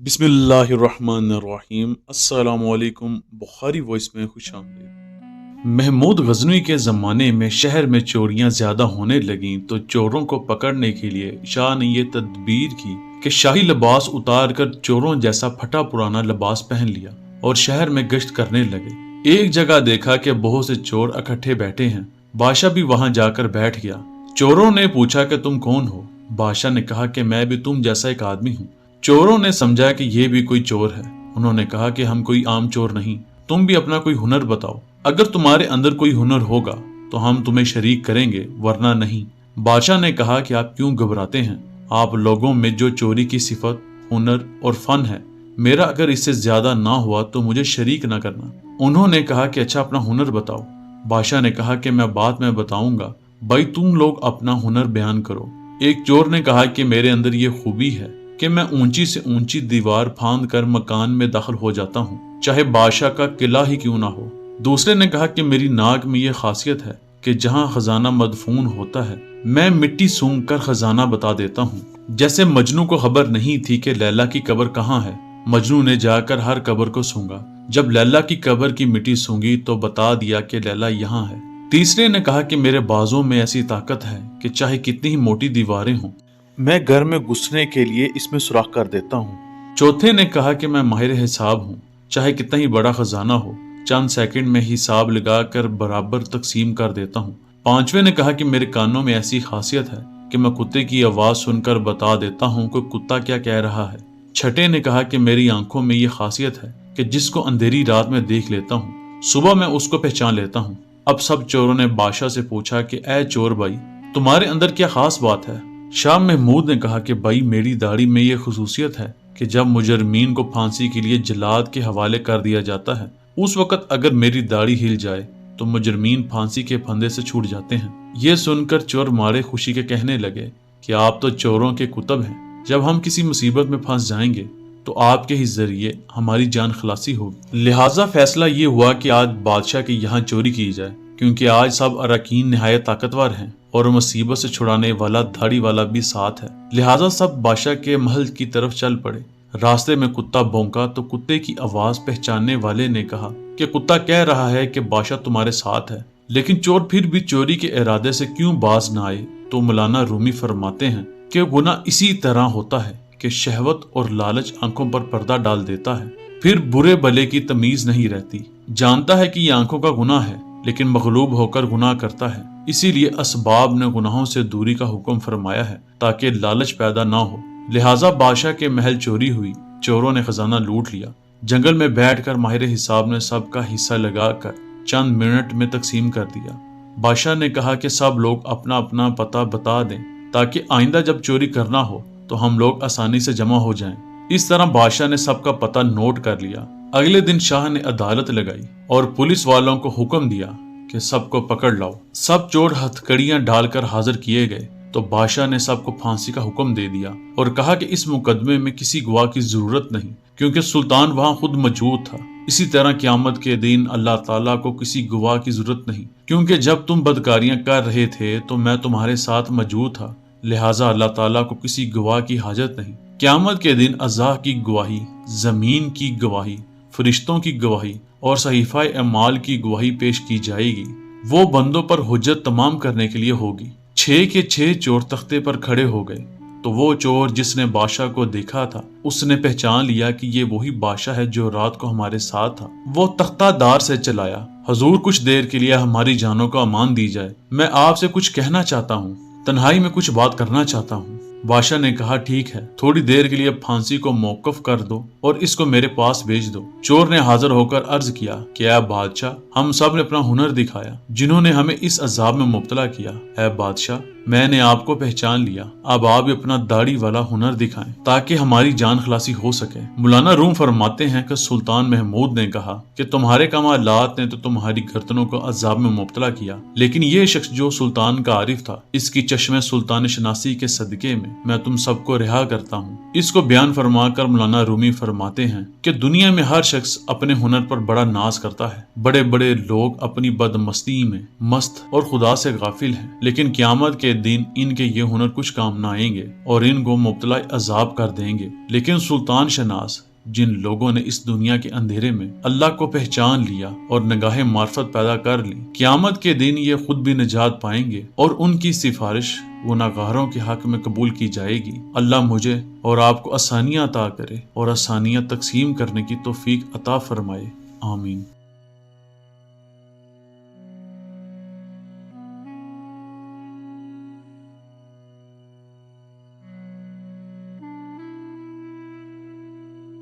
बिस्मिल्लाहिर्रहमानिर्रहीम। अस्सलामु अलैकुम। बुखारी वॉइस में खुश आमदीद। महमूद गजनवी के ज़माने में शहर में चोरियां ज़्यादा होने लगीं तो चोरों को पकड़ने के लिए शाह ने यह तदबीर की कि शाही लिबास उतार कर चोरों जैसा फटा पुराना लिबास पहन लिया और शहर में गश्त करने लगे। एक जगह देखा कि बहुत से चोर इकट्ठे बैठे हैं। बादशाह भी वहां जाकर बैठ गया। चोरों ने पूछा कि तुम कौन हो? बादशाह ने कहा कि मैं भी तुम जैसा एक आदमी हूँ। चोरों ने समझा कि ये भी कोई चोर है। उन्होंने कहा कि हम कोई आम चोर नहीं, तुम भी अपना कोई हुनर बताओ। अगर तुम्हारे अंदर कोई हुनर होगा तो हम तुम्हें शरीक करेंगे, वरना नहीं। बादशाह ने कहा कि आप क्यों घबराते हैं? आप लोगों में जो चोरी की सिफत, हुनर और फन है, मेरा अगर इससे ज्यादा ना हुआ तो मुझे शरीक ना करना। उन्होंने कहा कि अच्छा, अपना हुनर बताओ। बादशाह ने कहा कि मैं बाद में बताऊंगा, भाई तुम लोग अपना हुनर बयान करो। एक चोर ने कहा कि मेरे अंदर ये खूबी है कि मैं ऊंची से ऊंची दीवार फांद कर मकान में दाखिल हो जाता हूँ, चाहे बादशाह का किला ही क्यों ना हो। दूसरे ने कहा कि मेरी नाक में यह खासियत है कि जहाँ खजाना मदफून होता है, मैं मिट्टी सूंघ कर खजाना बता देता हूँ। जैसे मजनू को खबर नहीं थी कि लैला की कब्र कहाँ है, मजनू ने जाकर हर कब्र को सूंघा। जब लैला की कब्र की मिट्टी सूंघी तो बता दिया कि लैला यहाँ है। तीसरे ने कहा कि मेरे बाजों में ऐसी ताकत है कि चाहे कितनी ही मोटी दीवारें हों, मैं घर में घुसने के लिए इसमें सुराख कर देता हूँ। चौथे ने कहा कि मैं माहिर हिसाब हूँ, चाहे कितना ही बड़ा खजाना हो, चंद सेकंड में हिसाब लगाकर बराबर तकसीम कर देता हूँ। पांचवे ने कहा कि मेरे कानों में ऐसी खासियत है कि मैं कुत्ते की आवाज सुनकर बता देता हूँ कि कुत्ता क्या कह रहा है। छठे ने कहा कि मेरी आंखों में ये खासियत है कि जिसको अंधेरी रात में देख लेता हूँ, सुबह मैं उसको पहचान लेता हूँ। अब सब चोरों ने बादशाह से पूछा कि ऐ चोर भाई, तुम्हारे अंदर क्या खास बात है? शाह महमूद ने कहा कि भाई, मेरी दाढ़ी में यह खसूसियत है कि जब मुजरमीन को फांसी के लिए जल्लाद के हवाले कर दिया जाता है, उस वक्त अगर मेरी दाढ़ी हिल जाए तो मुजरमीन फांसी के फंदे से छूट जाते हैं। ये सुनकर चोर मारे खुशी के कहने लगे कि आप तो चोरों के कुतुब हैं। जब हम किसी मुसीबत में फंस जाएंगे तो आपके ही जरिए हमारी जान खलासी होगी। लिहाजा फैसला ये हुआ कि आज बादशाह के यहाँ चोरी की जाए, क्योंकि आज सब अरकान निहायत ताकतवर हैं और मुसीबत से छुड़ाने वाला धाड़ी वाला भी साथ है। लिहाजा सब बादशाह के महल की तरफ चल पड़े। रास्ते में कुत्ता भौंका तो कुत्ते की आवाज पहचानने वाले ने कहा कि कुत्ता कह रहा है कि बादशाह तुम्हारे साथ है। लेकिन चोर फिर भी चोरी के इरादे से क्यों बाज न आए? तो मौलाना रूमी फरमाते हैं कि गुनाह इसी तरह होता है कि शहवत और लालच आंखों पर पर्दा डाल देता है, फिर बुरे भले की तमीज नहीं रहती। जानता है कि ये आंखों का गुनाह है, लेकिन मगलूब होकर गुनाह करता है। इसीलिए असबाब ने गुनाहों से दूरी का हुक्म फरमाया है ताकि लालच पैदा ना हो। लिहाजा बादशाह के महल चोरी हुई, चोरों ने खजाना लूट लिया। जंगल में बैठकर माहिर हिसाब ने सबका हिस्सा लगाकर चंद मिनट में तकसीम कर दिया। बादशाह ने कहा कि सब लोग अपना अपना पता बता दें ताकि आइंदा जब चोरी करना हो तो हम लोग आसानी से जमा हो जाएं। इस तरह बादशाह ने सबका पता नोट कर लिया। अगले दिन शाह ने अदालत लगाई और पुलिस वालों को हुक्म दिया कि सबको पकड़ लाओ। सब चोर हथकड़ियां डालकर हाजिर किए गए तो बादशाह ने सबको फांसी का हुक्म दे दिया और कहा कि इस मुकदमे में किसी गवाह की जरूरत नहीं, क्योंकि सुल्तान वहां खुद मौजूद था। इसी तरह क़यामत के दिन अल्लाह ताला को किसी गवाह की जरूरत नहीं, क्योंकि जब तुम बदकारियां कर रहे थे तो मैं तुम्हारे साथ मौजूद था। लिहाजा अल्लाह ताला को किसी गवाह की हाजत नहीं। क़यामत के दिन अज़ाह की गवाही, जमीन की गवाही, फरिश्तों की गवाही और सहीफा अमाल की गवाही पेश की जाएगी। वो बंदों पर हुज्जत तमाम करने के लिए होगी। 6 के 6 चोर तख्ते पर खड़े हो गए तो वो चोर जिसने बादशाह को देखा था, उसने पहचान लिया कि ये वही बादशाह है जो रात को हमारे साथ था। वो तख्तादार से चलाया, हजूर कुछ देर के लिए हमारी जानों को अमान दी जाए, मैं आपसे कुछ कहना चाहता हूँ, तन्हाई में कुछ बात करना चाहता हूँ। बादशाह ने कहा ठीक है, थोड़ी देर के लिए फांसी को मौकूफ कर दो और इसको मेरे पास भेज दो। चोर ने हाजिर होकर अर्ज किया कि ऐ बादशाह, हम सब ने अपना हुनर दिखाया जिन्होंने हमें इस अजाब में मुब्तला किया। ऐ बादशाह, मैंने आपको पहचान लिया, अब आप भी अपना दाढ़ी वाला हुनर दिखाएं ताकि हमारी जान खलासी हो सके। मौलाना रूम फरमाते हैं कि सुल्तान महमूद ने कहा कि तुम्हारे कमालात ने तो तुम्हारी गर्दनों को अजाब में मुब्तला किया, लेकिन ये शख्स जो सुल्तान का आरिफ था, इसकी चश्मे सुल्तान शनासी के सदके में मैं तुम सबको रिहा करता हूँ। इसको बयान फरमा कर मौलाना रूमी फरमाते हैं कि दुनिया में हर शख्स अपने हुनर पर बड़ा नाज करता है। बड़े बड़े लोग अपनी बदमस्ती में मस्त और खुदा से गाफिल हैं, लेकिन क़यामत के دن ان کے یہ ہنر کچھ کام نہ آئیں گے اور ان کو مبتلا عذاب کر دیں گے۔ لیکن سلطان شناس جن لوگوں نے اس دنیا کے اندھیرے میں اللہ کو پہچان لیا اور نگاہ معرفت پیدا کر لی، قیامت کے دن یہ خود بھی نجات پائیں گے اور ان کی سفارش گناہگاروں کے حق میں قبول کی جائے گی۔ اللہ مجھے اور آپ کو آسانیاں عطا کرے اور آسانیاں تقسیم کرنے کی توفیق عطا فرمائے، آمین۔